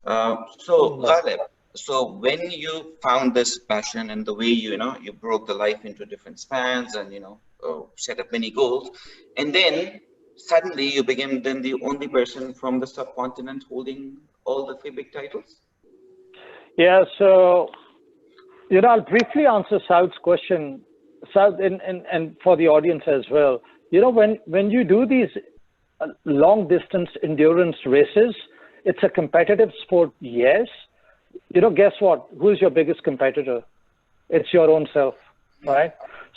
So Ghalib, so when you found this passion and the way you broke the life into different spans and set up many goals, and then suddenly you became then the only person from the subcontinent holding all the three big titles. Yeah, so I'll briefly answer South's question, South, and for the audience as well. When you do these long distance endurance races, it's a competitive sport, yes. Guess what? Who's your biggest competitor? It's your own self, right?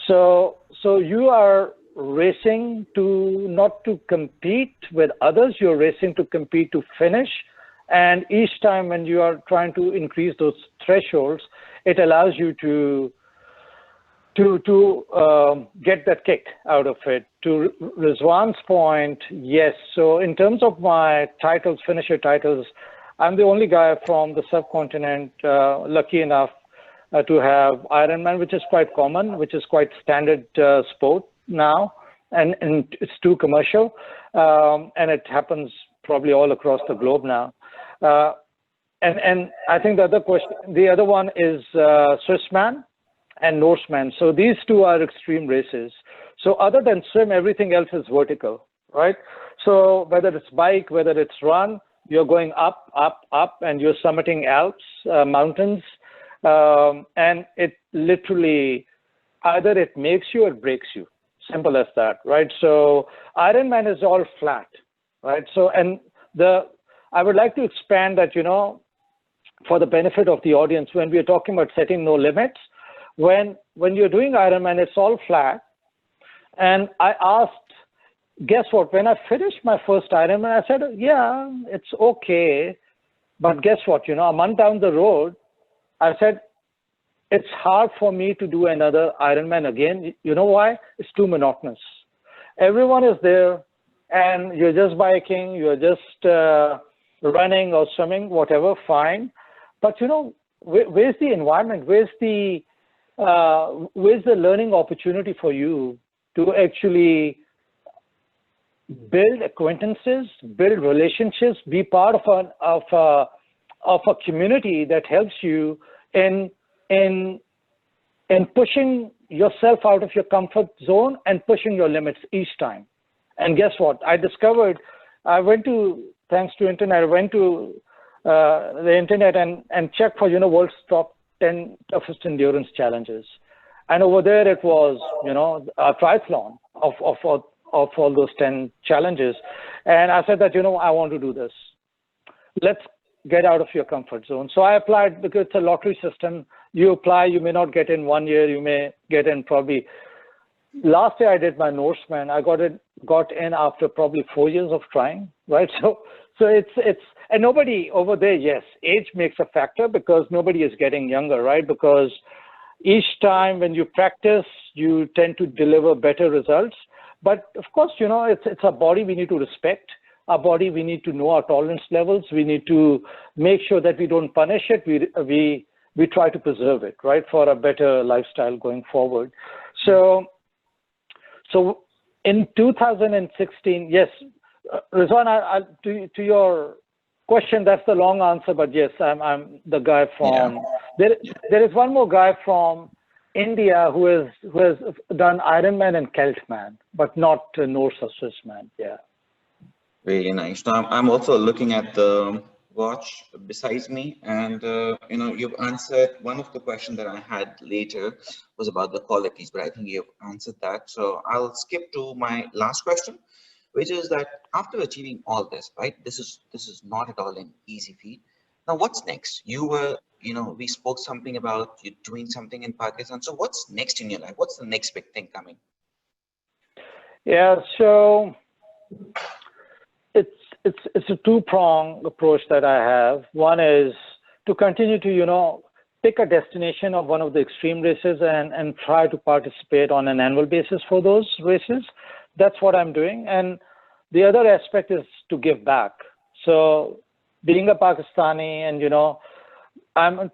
So you are racing to not to compete with others, you're racing to compete to finish. And each time when you are trying to increase those thresholds, it allows you to get that kick out of it. To Rizwan's point, yes. So in terms of my titles, finisher titles, I'm the only guy from the subcontinent lucky enough to have Ironman, which is quite common, which is quite standard sport now, and it's too commercial, and it happens probably all across the globe now. And I think the other one is Swissman and Norseman. So these two are extreme races. So other than swim, everything else is vertical, right? So whether it's bike, whether it's run, you're going up, up, up, and you're summiting Alps, mountains, and it literally either it makes you or breaks you. Simple as that, right? So Ironman is all flat, right? So I would like to expand that, for the benefit of the audience, when we are talking about setting no limits, when you're doing Ironman, it's all flat. And I asked, guess what? When I finished my first Ironman, I said, yeah, it's okay. But guess what? A month down the road, I said, it's hard for me to do another Ironman again. You know why? It's too monotonous. Everyone is there, and you're just biking, you're just running or swimming, whatever, fine. But where's the environment? Where's the learning opportunity for you to actually build acquaintances, build relationships, be part of a community that helps you in pushing yourself out of your comfort zone and pushing your limits each time. And guess what? Thanks to internet, I went to the internet and checked for, world's top 10 toughest endurance challenges. And over there it was, a triathlon of all those 10 challenges. And I said that, I want to do this. Let's get out of your comfort zone. So I applied because it's a lottery system. You apply, you may not get in 1 year, you may get in probably. Last year I did my Norseman. I got in after probably 4 years of trying, right? So it's and nobody over there, yes, age makes a factor because nobody is getting younger, right? Because each time when you practice, you tend to deliver better results. But of course, it's a body we need to respect. Our body, we need to know our tolerance levels. We need to make sure that we don't punish it. We try to preserve it, right, for a better lifestyle going forward. So in 2016, yes, Rizwan, to your question, that's the long answer, but yes, I'm the guy from, there is one more guy from India who has done Ironman and Celtman, but not Norse or Swissman, yeah. Very nice. Now, I'm also looking at the watch besides me, and you've answered one of the questions that I had later was about the qualities, but I think you've answered that. So I'll skip to my last question, which is that after achieving all this, right? This is not at all an easy feat. Now, what's next? We spoke something about you doing something in Pakistan. So what's next in your life? What's the next big thing coming? Yeah, so it's a two-pronged approach that I have. One is to continue to, pick a destination of one of the extreme races and try to participate on an annual basis for those races. That's what I'm doing. And the other aspect is to give back. So being a Pakistani and, I'm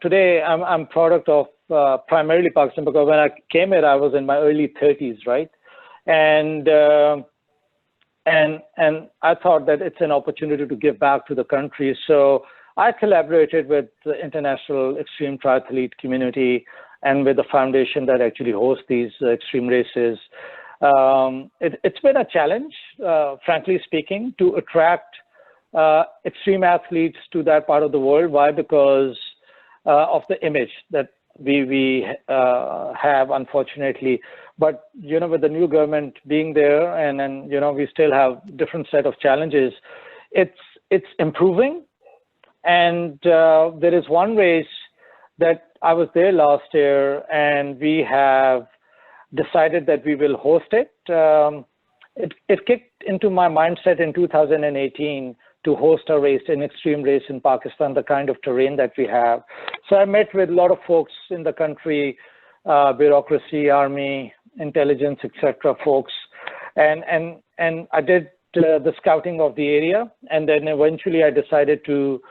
product of primarily Pakistan because when I came here, I was in my early 30s, right? And I thought that it's an opportunity to give back to the country. So I collaborated with the international extreme triathlete community and with the foundation that actually hosts these extreme races. It's been a challenge, frankly speaking, to attract extreme athletes to that part of the world. Why? Because of the image that we have, unfortunately. But, you know, with the new government being there, and then, you know, we still have different set of challenges. It's improving. And there is one race that I was there last year, and we have decided that we will host it. It kicked into my mindset in 2018 to host a race, an extreme race in Pakistan, the kind of terrain that we have. So I met with a lot of folks in the country, bureaucracy, army, intelligence, etc. folks, and I did the scouting of the area, and then eventually I decided to,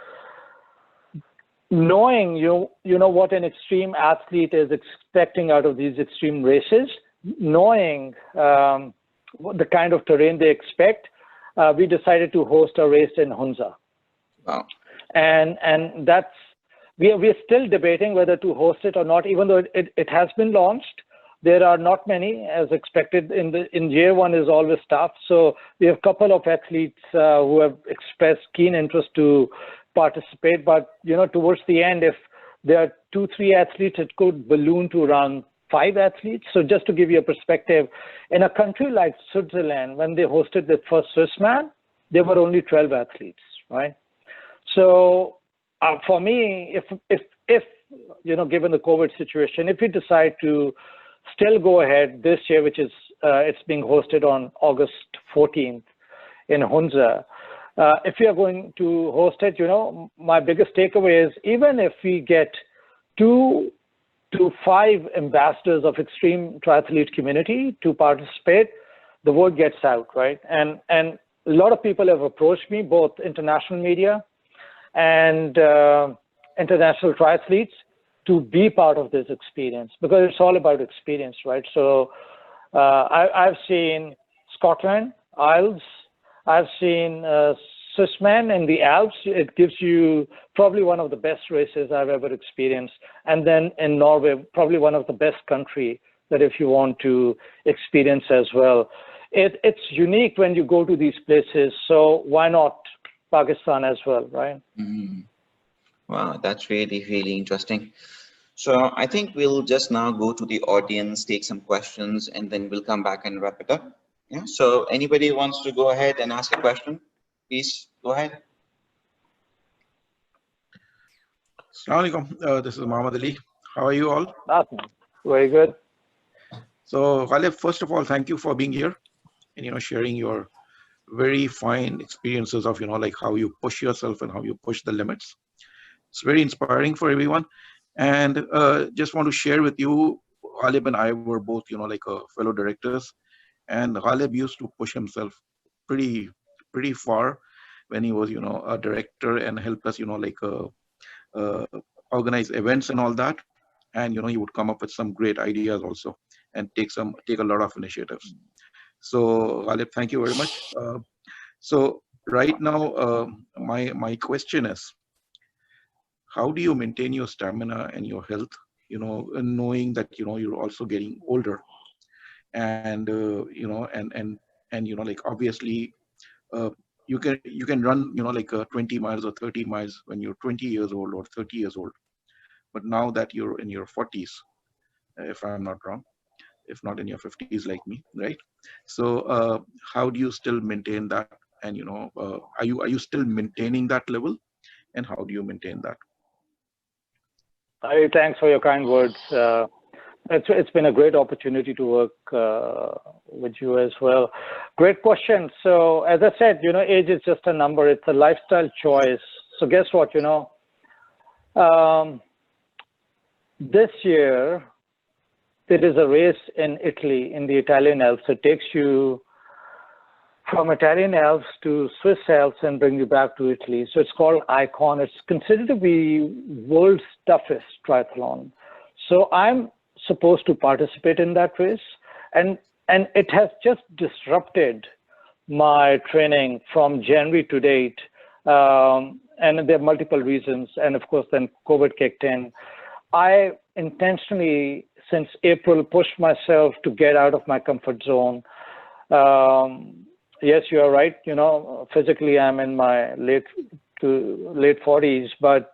knowing you know what an extreme athlete is expecting out of these extreme races, knowing the kind of terrain they expect, we decided to host a race in Hunza. Wow. And that's, we are still debating whether to host it or not, even though it has been launched. There are not many, as expected. In year one is always tough. So we have a couple of athletes who have expressed keen interest to participate. But, you know, towards the end, if there are 2-3 athletes, it could balloon to around 5 athletes. So just to give you a perspective, in a country like Switzerland, when they hosted the first Swissman, there were only 12 athletes, right? So for me, if you know, given the COVID situation, if we decide to still go ahead this year, which is it's being hosted on August 14th in Hunza, if we are going to host it, you know, my biggest takeaway is even if we get 2 to 5 ambassadors of extreme triathlete community to participate, the word gets out, right? And a lot of people have approached me, both international media and international triathletes, to be part of this experience, because it's all about experience, right? So I've seen Scotland, Isles, I've seen Swissman in the Alps. It gives you probably one of the best races I've ever experienced. And then in Norway, probably one of the best country that if you want to experience as well. It's unique when you go to these places. So why not Pakistan as well, right? Mm-hmm. Wow, that's really, really interesting. So I think we'll just now go to the audience, take some questions, and then we'll come back and wrap it up. Yeah. So anybody wants to go ahead and ask a question, please go ahead. Assalamu alaikum. This is Muhammad Ali. How are you all? Awesome. Very good. So Ghalib, first of all, thank you for being here and, you know, sharing your very fine experiences of, you know, like how you push yourself and how you push the limits. It's very inspiring for everyone. And just want to share with you, Ghalib and I were both, you know, like fellow directors, and Ghalib used to push himself pretty far when he was, you know, a director, and helped us, you know, like organize events and all that. And, you know, he would come up with some great ideas also and take a lot of initiatives. So Ghalib, thank you very much. So right now, my question is, how do you maintain your stamina and your health, you know, knowing that, you know, you're also getting older, and you know, and you know, like obviously you can run, you know, like 20 miles or 30 miles when you're 20 years old or 30 years old, but now that you're in your 40s, if I'm not wrong, if not in your 50s like me, right? So how do you still maintain that? And, you know, are you still maintaining that level, and how do you maintain that? Thanks for your kind words. It's been a great opportunity to work with you as well. Great question. So as I said, you know, age is just a number. It's a lifestyle choice. So guess what, you know, this year there is a race in Italy, in the Italian Alps. It takes you from Italian Alps to Swiss Alps and bring you back to Italy. So it's called Icon. It's considered to be world's toughest triathlon. So I'm supposed to participate in that race, and it has just disrupted my training from January to date. and there are multiple reasons. And of course, then COVID kicked in. I intentionally, since April, pushed myself to get out of my comfort zone. Yes, you are right. You know, physically, I'm in my late 40s, but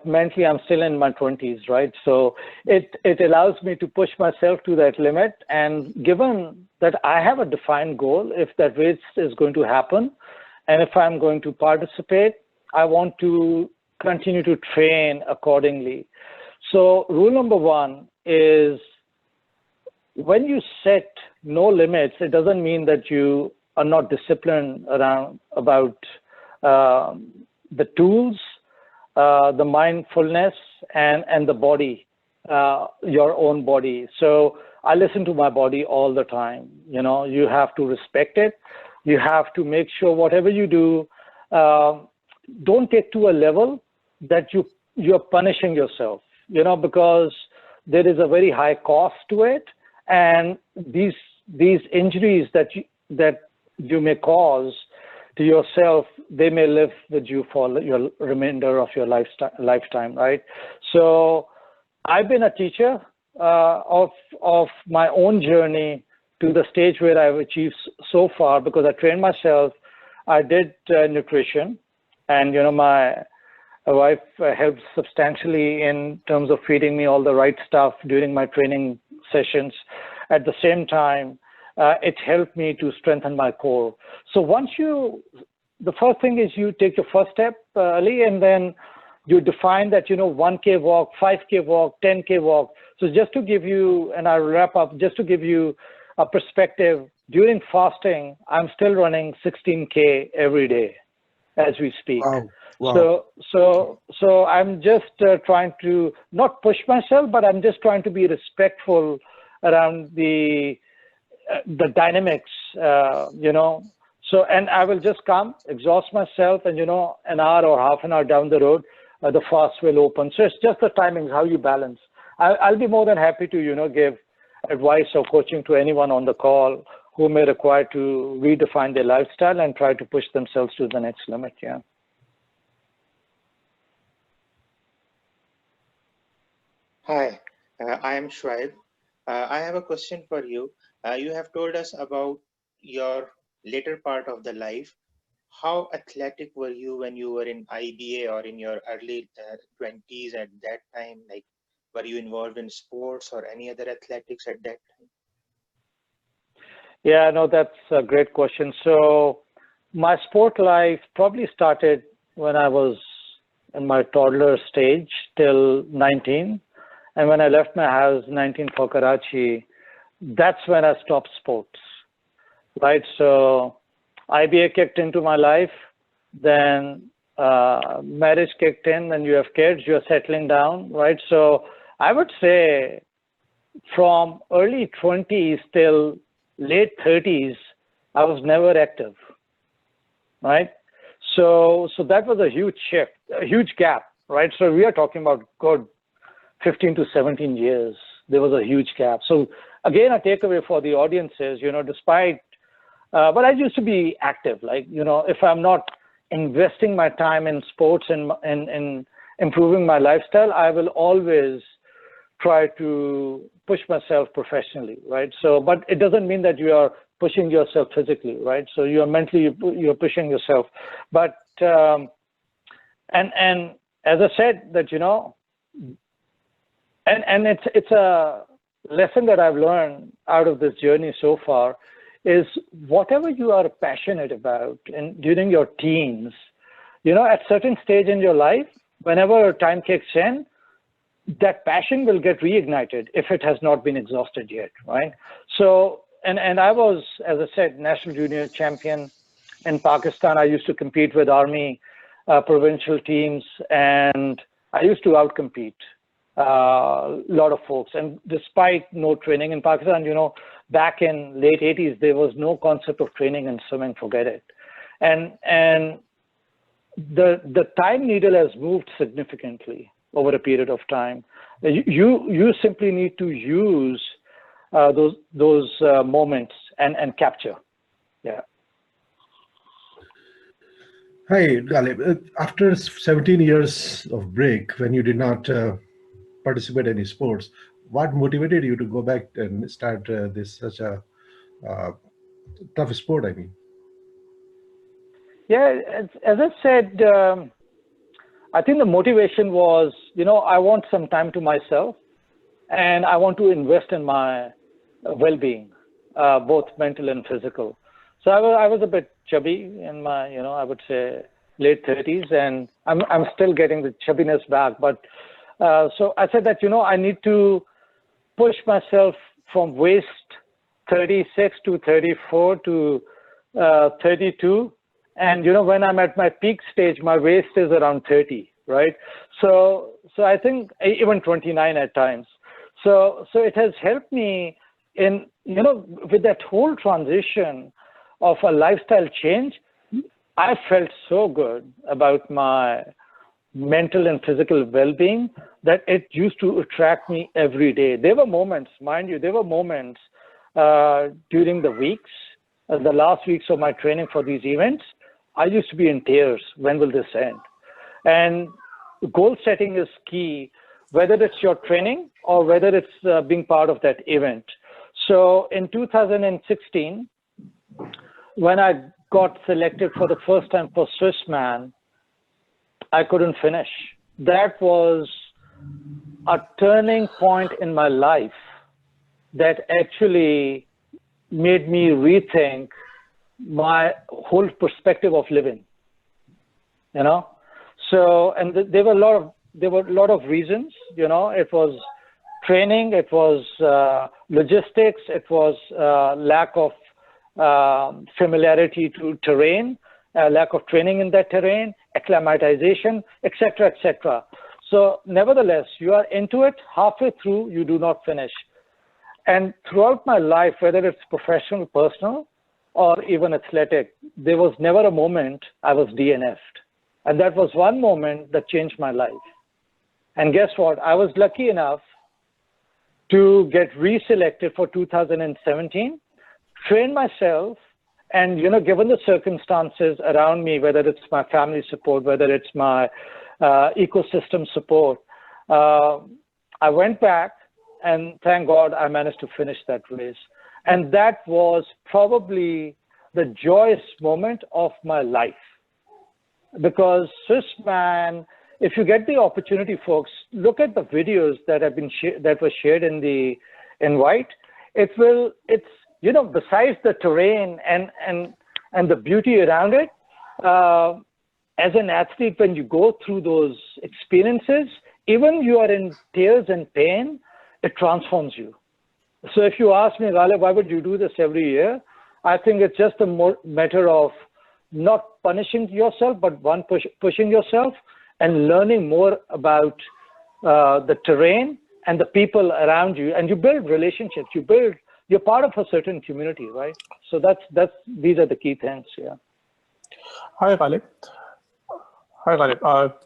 mentally, I'm still in my 20s, right? So it allows me to push myself to that limit. And given that I have a defined goal, if that race is going to happen, and if I'm going to participate, I want to continue to train accordingly. So rule number one is, when you set no limits, it doesn't mean that you are not disciplined about the tools, the mindfulness, and the body, your own body. So I listen to my body all the time. You know, you have to respect it. You have to make sure whatever you do, don't take to a level that you're punishing yourself, you know, because there is a very high cost to it. And these injuries that you may cause to yourself, they may live with you for your remainder of your lifetime, right? So I've been a teacher of my own journey to the stage where I've achieved so far, because I trained myself. I did nutrition, and you know, my wife helped substantially in terms of feeding me all the right stuff during my training sessions. At the same time, it helped me to strengthen my core. So the first thing is you take your first step, Ali, and then you define that, you know, 1K walk, 5K walk, 10K walk. So just to give you, and I'll wrap up, just to give you a perspective, during fasting, I'm still running 16K every day as we speak. Wow. Wow. So I'm just trying to not push myself, but I'm just trying to be respectful around the dynamics, you know. So, and I will just come, exhaust myself, and you know, an hour or half an hour down the road, the fast will open. So it's just the timing, how you balance. I'll be more than happy to, you know, give advice or coaching to anyone on the call who may require to redefine their lifestyle and try to push themselves to the next limit. Yeah. Hi, I am Shwaib. I have a question for you. You have told us about your later part of the life. How athletic were you when you were in IBA or in your early 20s at that time? Like, were you involved in sports or any other athletics at that time? Yeah, no, that's a great question. So my sport life probably started when I was in my toddler stage till 19. And when I left my house, 19, for Karachi, that's when I stopped sports, right? So IBA kicked into my life, then marriage kicked in, then you have kids, you're settling down, right? So I would say from early 20s till late 30s, I was never active, right? So that was a huge shift, a huge gap, right? So we are talking about good 15 to 17 years. There was a huge gap. So again, a takeaway for the audience is, you know, despite, but I used to be active, like, you know, if I'm not investing my time in sports and improving my lifestyle, I will always try to push myself professionally, right? So, but it doesn't mean that you are pushing yourself physically, right? So you are mentally, you're pushing yourself. But, and as I said that, you know, and it's a lesson that I've learned out of this journey so far, is whatever you are passionate about and during your teens, you know, at certain stage in your life, whenever time kicks in, that passion will get reignited if it has not been exhausted yet, right? So, and I was, as I said, national junior champion in Pakistan. I used to compete with Army provincial teams, and I used to outcompete a lot of folks. And despite no training in Pakistan, you know, back in late 80s, there was no concept of training in swimming, forget it. And the time needle has moved significantly over a period of time. You simply need to use those moments and capture. Yeah. Hi, Ghalib. After 17 years of break, when you did not participate in any sports, what motivated you to go back and start this such a uh, tough sport? I mean, Yeah, as I said, I think the motivation was, I want some time to myself, and I want to invest in my well-being, both mental and physical. So I was a bit chubby in my, I would say late 30s, and I'm still getting the chubbiness back. But so I said that, I need to push myself from waist 36 to 34 to 32. And, when I'm at my peak stage, my waist is around 30, right? So I think even 29 at times. So it has helped me in, with that whole transition of a lifestyle change. I felt so good about my mental and physical well-being that it used to attract me every day. There were moments, mind you, during the weeks, the last weeks of my training for these events, I used to be in tears. When will this end? And goal setting is key, whether it's your training or whether it's being part of that event. So in 2016, when I got selected for the first time for Swissman, I couldn't finish. That was a turning point in my life that actually made me rethink my whole perspective of living. So, and there were a lot of reasons. It was training, it was logistics, it was lack of familiarity to terrain, lack of training in that terrain, acclimatization, etc., etc. So nevertheless, you are into it, halfway through, you do not finish. And throughout my life, whether it's professional, personal, or even athletic, there was never a moment I was DNF'd. And that was one moment that changed my life. And guess what? I was lucky enough to get reselected for 2017, train myself, and given the circumstances around me, whether it's my family support, whether it's my ecosystem support, I went back, and thank God I managed to finish that race. And that was probably the joyous moment of my life. Because Swissman, if you get the opportunity, folks, look at the videos that have been that were shared in the invite. It's besides the terrain and the beauty around it, as an athlete, when you go through those experiences, even you are in tears and pain, it transforms you. So if you ask me, Ghalib, why would you do this every year? I think it's just a matter of not punishing yourself, but pushing yourself and learning more about the terrain and the people around you. And you build relationships. You're part of a certain community, right? So these are the key things. Yeah. Hi, Ghalib.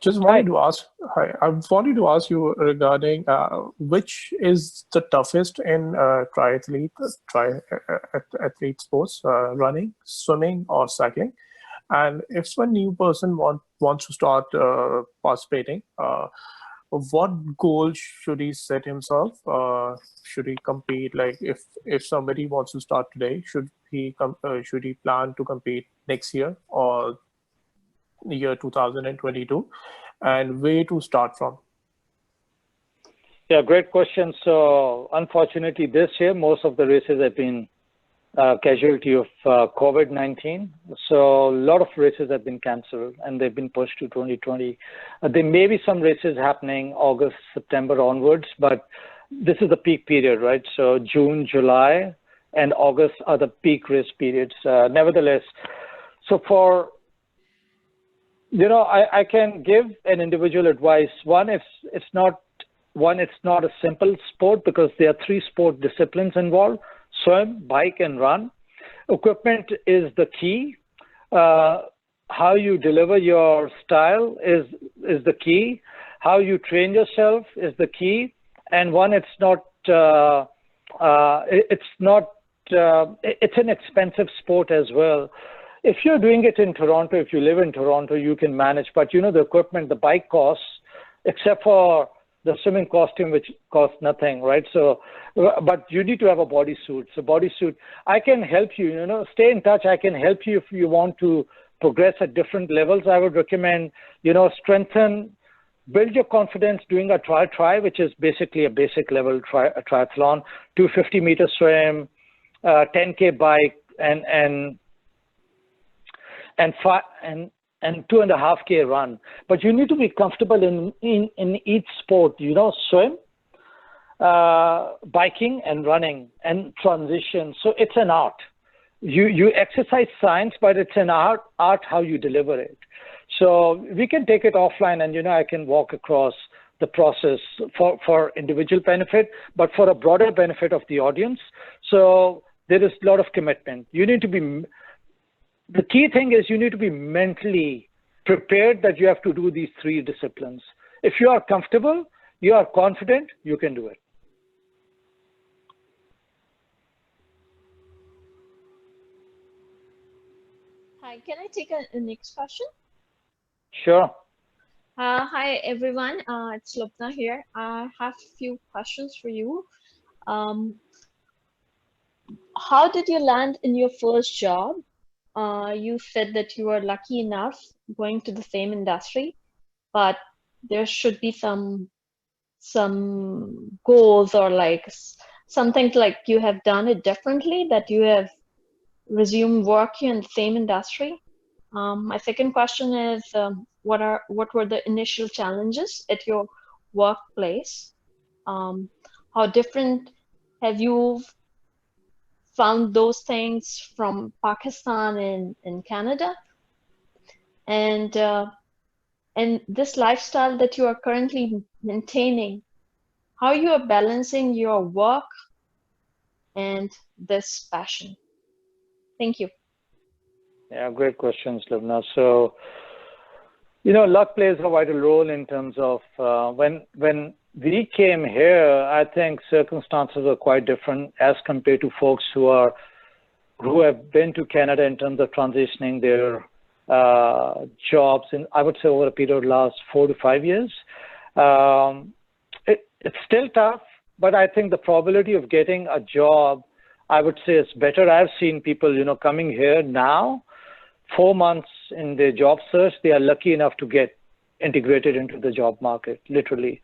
Just wanted to ask. Hi, I wanted to ask you regarding which is the toughest in athlete sports, running, swimming, or cycling. And if one new person wants to start participating, what goal should he set himself? Should he compete? Like if somebody wants to start today, should he plan to compete next year or year 2022, and where to start from? Yeah, great question. So unfortunately, this year most of the races have been casualty of COVID-19. So a lot of races have been cancelled and they've been pushed to 2020. There may be some races happening August, September onwards, but this is the peak period, right? So June, July, and August are the peak race periods. Nevertheless, so for I can give an individual advice. One, it's not a simple sport because there are 3 sport disciplines involved: swim, bike, and run. Equipment is the key. How you deliver your style is the key. How you train yourself is the key. And one, it's an expensive sport as well. if you're doing it in Toronto, if you live in Toronto, you can manage. But the equipment, the bike costs, except for the swimming costume, which costs nothing, right? So, but you need to have a bodysuit. So bodysuit, I can help you, stay in touch. I can help you if you want to progress at different levels. I would recommend, build your confidence doing a try, which is basically a basic level triathlon, 250-meter swim, 10K bike, and 2.5K run. But you need to be comfortable in each sport, swim, biking and running and transition. So it's an art. You exercise science, but it's an art how you deliver it. So we can take it offline, and I can walk across the process for individual benefit, but for a broader benefit of the audience. So there is a lot of commitment. You need to be, the key thing is you need to be mentally prepared that you have to do these 3 disciplines. If you are comfortable, you are confident, you can do it. Hi, can I take a next question? Sure. Hi, everyone. It's Lupna here. I have a few questions for you. How did you land in your first job? You said that you were lucky enough going to the same industry, but there should be some goals or like something like you have done it differently, that you have resumed working in the same industry. My second question is, what were the initial challenges at your workplace? How different have you found those things from Pakistan and Canada? And this lifestyle that you are currently maintaining, how you are balancing your work and this passion? Thank you. Yeah, great questions, Lubna. So, luck plays a vital role in terms of when we came here, I think circumstances are quite different as compared to folks who have been to Canada in terms of transitioning their jobs in, I would say, over a period of the last 4 to 5 years. It's still tough, but I think the probability of getting a job, I would say, is better. I've seen people, coming here now, 4 months in their job search, they are lucky enough to get integrated into the job market, literally.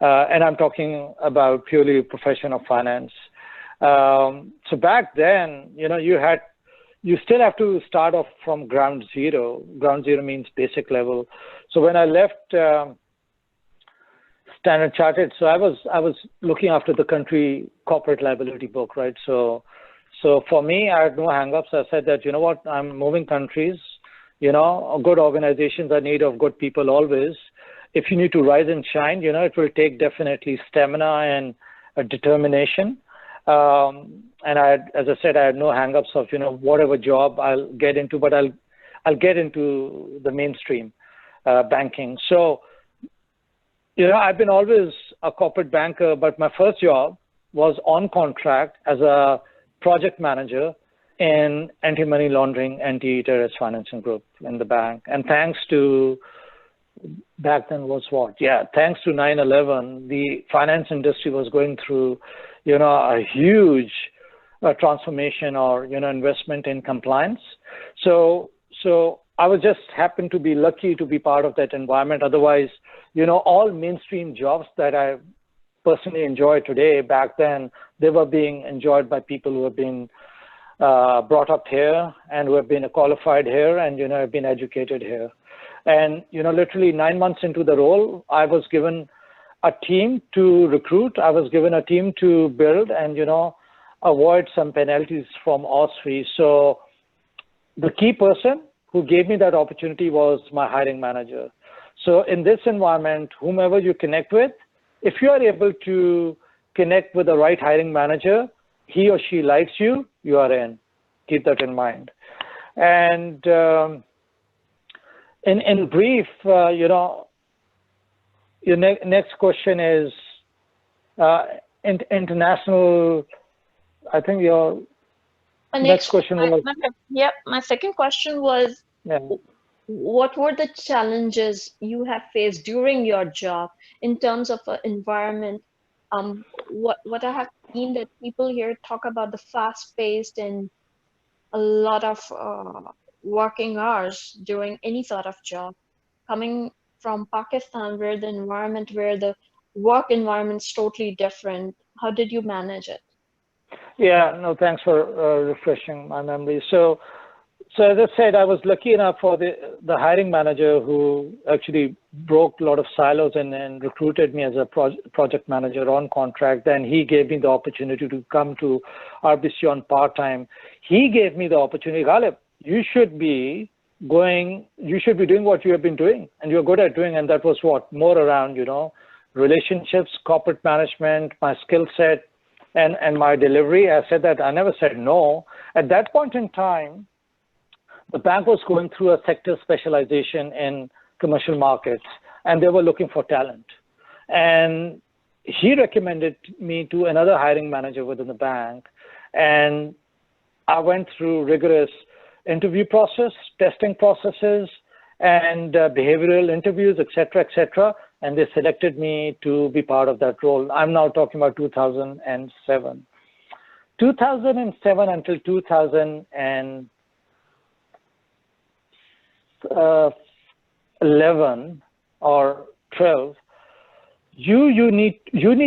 And I'm talking about purely profession of finance. So back then, you still have to start off from ground zero. Ground zero means basic level. So when I left Standard Chartered, so I was looking after the country corporate liability book, right? So for me, I had no hang-ups. I said that, I'm moving countries, good organizations are need of good people always. If you need to rise and shine, it will take definitely stamina and a determination. And as I said, I had no hang-ups of, whatever job I'll get into, but I'll get into the mainstream banking. So, I've been always a corporate banker, but my first job was on contract as a project manager in anti-money laundering, anti-terrorist financing group in the bank. And thanks to, back then was what? Yeah, thanks to 9/11, the finance industry was going through, a huge transformation or, investment in compliance. So I was just happened to be lucky to be part of that environment. Otherwise, all mainstream jobs that I personally enjoy today, back then, they were being enjoyed by people who have been brought up here and who have been qualified here and, have been educated here. And, literally 9 months into the role, I was given a team to recruit. I was given a team to build and, avoid some penalties from OSFI. So the key person who gave me that opportunity was my hiring manager. So in this environment, whomever you connect with, if you are able to connect with the right hiring manager, he or she likes you, you are in. Keep that in mind. And in brief, your next question is international. I think My Next question was, my second question was, yeah. what were the challenges you have faced during your job in terms of environment? What I have seen that people here talk about the fast-paced and a lot of working hours during any sort of job. Coming from Pakistan, where the work environment's totally different, how did you manage it? Yeah, no, thanks for refreshing my memory. So as I said, I was lucky enough for the hiring manager who actually broke a lot of silos and recruited me as a project manager on contract. Then he gave me the opportunity to come to RBC on part-time. He gave me the opportunity, Ghalib, you should be doing what you have been doing and you're good at doing. And that was what? More around, relationships, corporate management, my skill set, and my delivery. I said that I never said no. At that point in time, the bank was going through a sector specialization in commercial markets, and they were looking for talent. And he recommended me to another hiring manager within the bank, and I went through rigorous interview process, testing processes, and behavioral interviews, et cetera, and they selected me to be part of that role. I'm now talking about 2007. 2007 until 2011 or 12, you need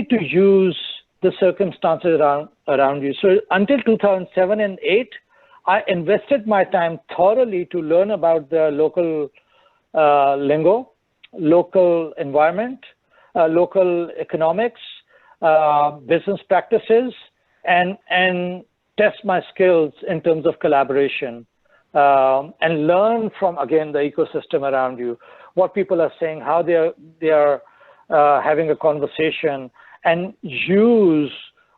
to use the circumstances around you. So until 2007 and 8, I invested my time thoroughly to learn about the local lingo, local environment, local economics, business practices, and test my skills in terms of collaboration. And learn from, again, the ecosystem around you, what people are saying, how they are having a conversation, and use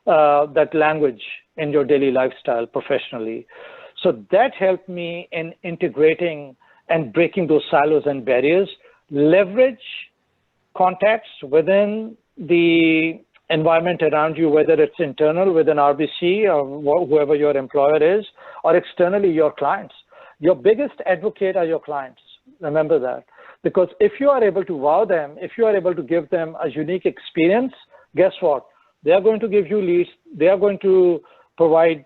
that language in your daily lifestyle professionally. So that helped me in integrating and breaking those silos and barriers, leverage contacts within the environment around you, whether it's internal within RBC or whoever your employer is, or externally your clients. Your biggest advocate are your clients. Remember that. Because if you are able to wow them, if you are able to give them a unique experience, guess what? They are going to give you leads. They are going to provide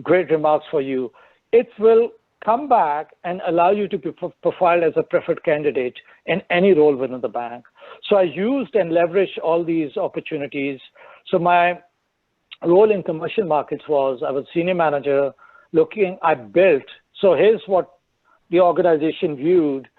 great remarks for you. It will come back and allow you to be profiled as a preferred candidate in any role within the bank. So I used and leveraged all these opportunities. So my role in commercial markets was I was senior manager. I built. So here's what the organization viewed.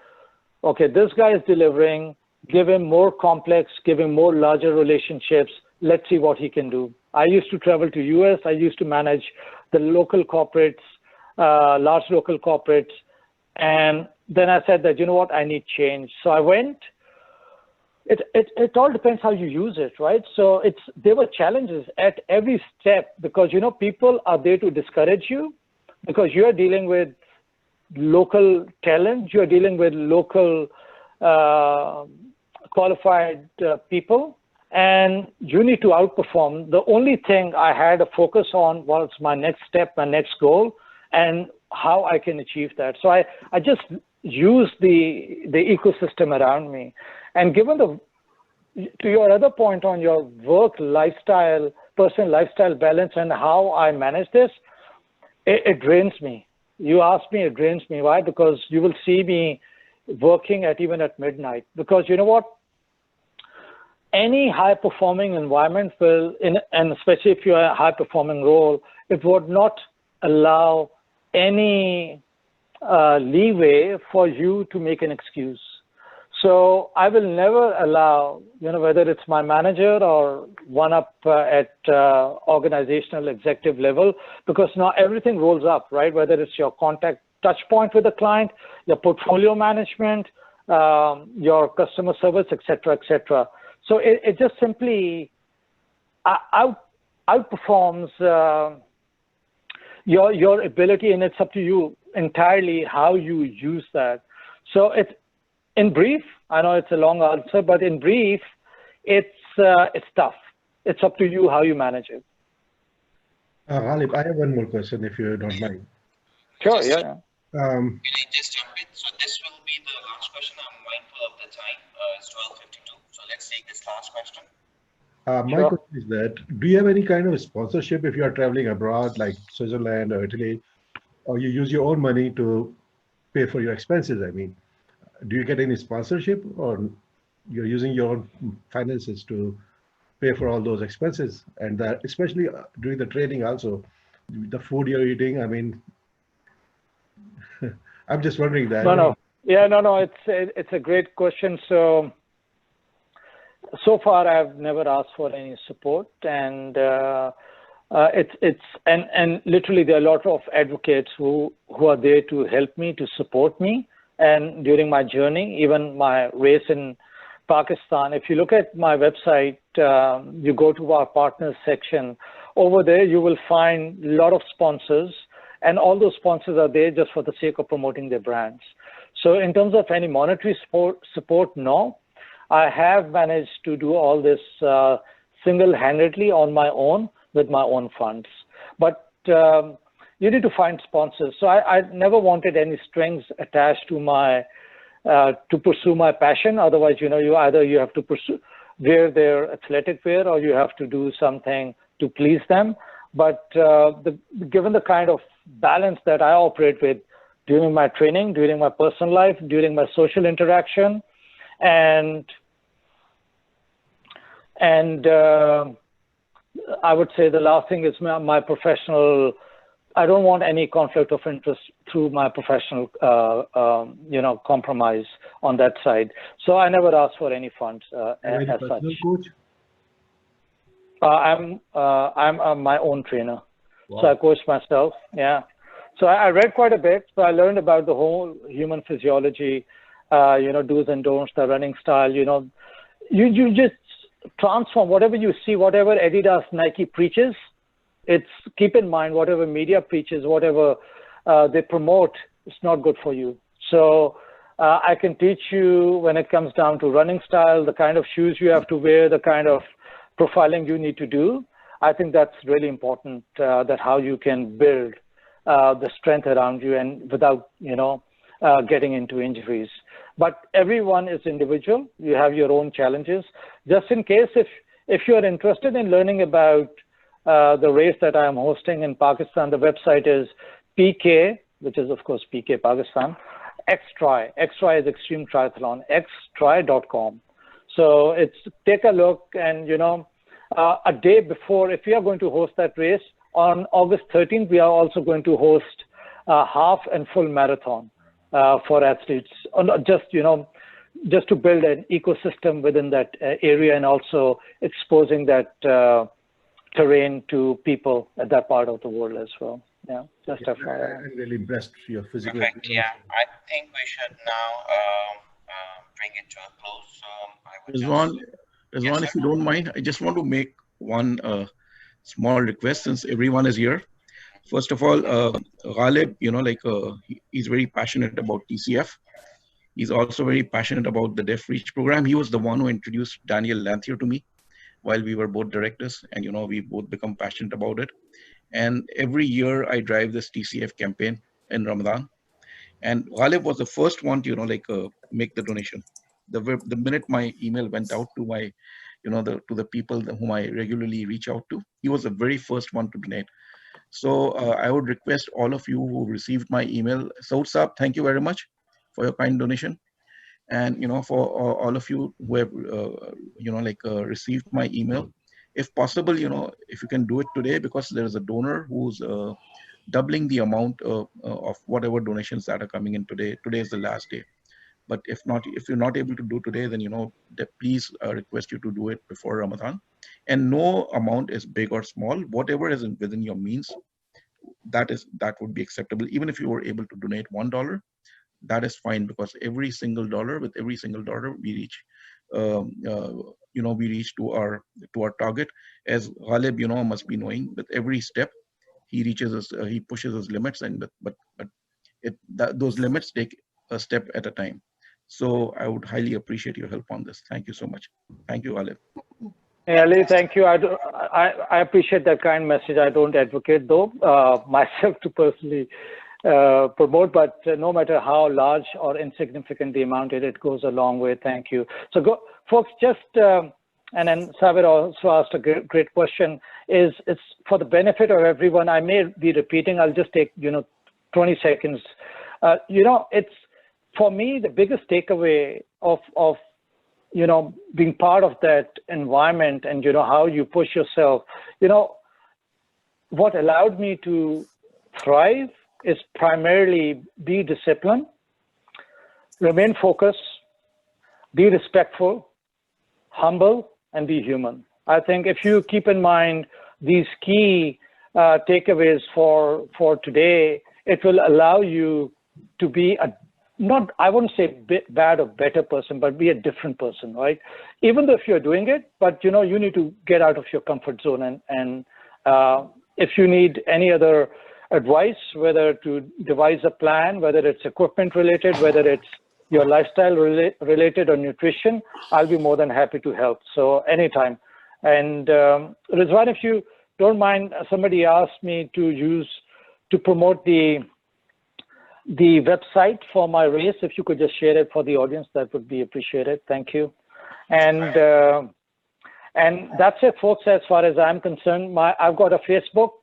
Okay, this guy is delivering. Give him more complex, give him more larger relationships. Let's see what he can do. I used to travel to US. I used to manage the local corporates, large local corporates. And then I said that, you know what, I need change. So I went. It all depends how you use it, right? So there were challenges at every step because, people are there to discourage you because you're dealing with local talent, you're dealing with local qualified people, and you need to outperform. The only thing I had a focus on was my next step, my next goal, and how I can achieve that. So I just used the ecosystem around me. And given to your other point on your work lifestyle, personal lifestyle balance and how I manage this, it drains me. You ask me, it drains me. Why? Because you will see me working even at midnight. Because you know what? Any high-performing environment will, and especially if you're a high-performing role, it would not allow any leeway for you to make an excuse. So I will never allow, whether it's my manager or one up at organizational executive level, because now everything rolls up, right? Whether it's your contact touch point with the client, your portfolio management, your customer service, et cetera. So it just simply outperforms your ability, and it's up to you entirely how you use that. So it's, in brief, I know it's a long answer, but in brief, it's tough. It's up to you how you manage it. Ghalib, I have one more question, if you don't mind. Sure, yeah. Um, Can I just jump in? So this will be the last question. I'm mindful of the time. It's 12:52. So let's take this last question. my Sure. question is that, do you have any kind of sponsorship if you are traveling abroad, like Switzerland or Italy, or you use your own money to pay for your expenses? I mean, do you get any sponsorship, or you're using your own finances to pay for all those expenses? And that, especially during the training also, the food you're eating, I mean, I'm just wondering that. No, no. Yeah, no. It's a great question. So far, I've never asked for any support, and and literally there are a lot of advocates who are there to help me, to support me, and during my journey, even my race in Pakistan. If you look at my website, you go to our partners section. Over there, you will find a lot of sponsors, and all those sponsors are there just for the sake of promoting their brands. So in terms of any monetary support, no. I have managed to do all this single-handedly on my own with my own funds. But you need to find sponsors. So I never wanted any strings attached to my to pursue my passion. Otherwise, you have to wear their athletic wear, or you have to do something to please them. But given the kind of balance that I operate with during my training, during my personal life, during my social interaction, and I would say the last thing is my professional. I don't want any conflict of interest through my professional, compromise on that side. So I never asked for any funds as such. Coach? I'm my own trainer, Wow. so I coach myself. Yeah. So I read quite a bit. So I learned about the whole human physiology, do's and don'ts, the running style. You just transform whatever you see, whatever Adidas, Nike preaches. It's keep in mind whatever media preaches, whatever they promote, it's not good for you. So I can teach you when it comes down to running style, the kind of shoes you have to wear, the kind of profiling you need to do. I think that's really important. That how you can build the strength around you and without getting into injuries. But everyone is individual. You have your own challenges. Just in case, if you're interested in learning about the race that I am hosting in Pakistan, the website is PK, which is of course PK Pakistan, Xtri. Xtri is Extreme Triathlon, xtri.com. So take a look, and a day before, if we are going to host that race on August 13th, we are also going to host a half and full marathon for athletes, just to build an ecosystem within that area, and also exposing that terrain to people at that part of the world as well. Yeah, just Yeah, FYI. I'm really impressed with your physical. Perfect. Yeah, I think we should now bring it to a close. I would Rizwan, if you don't mind, I just want to make one small request since everyone is here. First of all, Ghalib, he's very passionate about TCF. He's also very passionate about the Deaf Reach program. He was the one who introduced Daniel Lanthier to me while we were both directors, and we both become passionate about it. And every year I drive this TCF campaign in Ramadan. And Ghalib was the first one to, make the donation. The minute my email went out to my, to the people whom I regularly reach out to, he was the very first one to donate. So I would request all of you who received my email, Saud Saab, thank you very much for your kind donation. And, for all of you who have, received my email, if possible, if you can do it today, because there is a donor who's doubling the amount of whatever donations that are coming in today. Today is the last day. But if you're not able to do today, then, please request you to do it before Ramadan. And no amount is big or small. Whatever is within your means, that would be acceptable. Even if you were able to donate $1, that is fine, because with every single dollar we reach, we reach to our target. As Ghalib, must be knowing, with every step he reaches us, he pushes his limits, and but those limits take a step at a time. So I would highly appreciate your help on this. Thank you so much. Thank you, Ghalib. Hey, Ali, thank you. I appreciate that kind message. I don't advocate though myself to personally promote, but no matter how large or insignificant the amount is, it goes a long way. Thank you. So go, folks, just, and then Sabir also asked a great question, it's for the benefit of everyone. I may be repeating, I'll just take, 20 seconds. It's, for me, the biggest takeaway of being part of that environment and, how you push yourself, what allowed me to thrive is primarily be disciplined, remain focused, be respectful, humble, and be human. I think if you keep in mind these key takeaways for today, it will allow you to be I wouldn't say bad or better person, but be a different person, right? Even though if you're doing it, but you need to get out of your comfort zone. And if you need any other advice, whether to devise a plan, whether it's equipment related, whether it's your lifestyle related or nutrition, I'll be more than happy to help. So anytime. And Rizwan, if you don't mind, somebody asked me to promote the website for my race. If you could just share it for the audience, that would be appreciated. Thank you. And that's it, folks, as far as I'm concerned. I've got a Facebook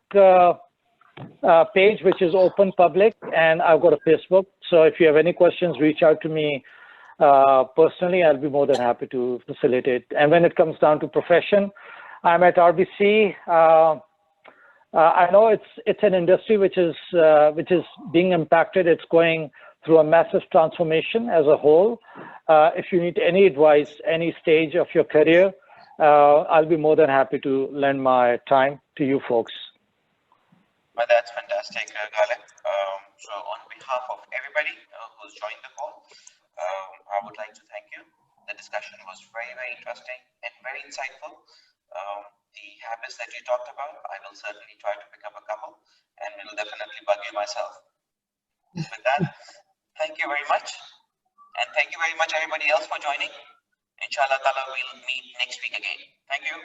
page which is open public, and I've got a Facebook. So if you have any questions, reach out to me personally. I'll be more than happy to facilitate. And when it comes down to profession, I'm at RBC. I know it's an industry which is being impacted. It's going through a massive transformation as a whole. If you need any advice, any stage of your career, I'll be more than happy to lend my time to you folks. Well, that's fantastic, Ghalib. So on behalf of everybody who's joined the call, I would like to thank you. The discussion was very, very interesting and very insightful. The habits that you talked about, I will certainly try to pick up a couple, and will definitely bug you myself. With that, thank you very much. And thank you very much, everybody else, for joining. Inshallah, we'll meet next week again. Thank you.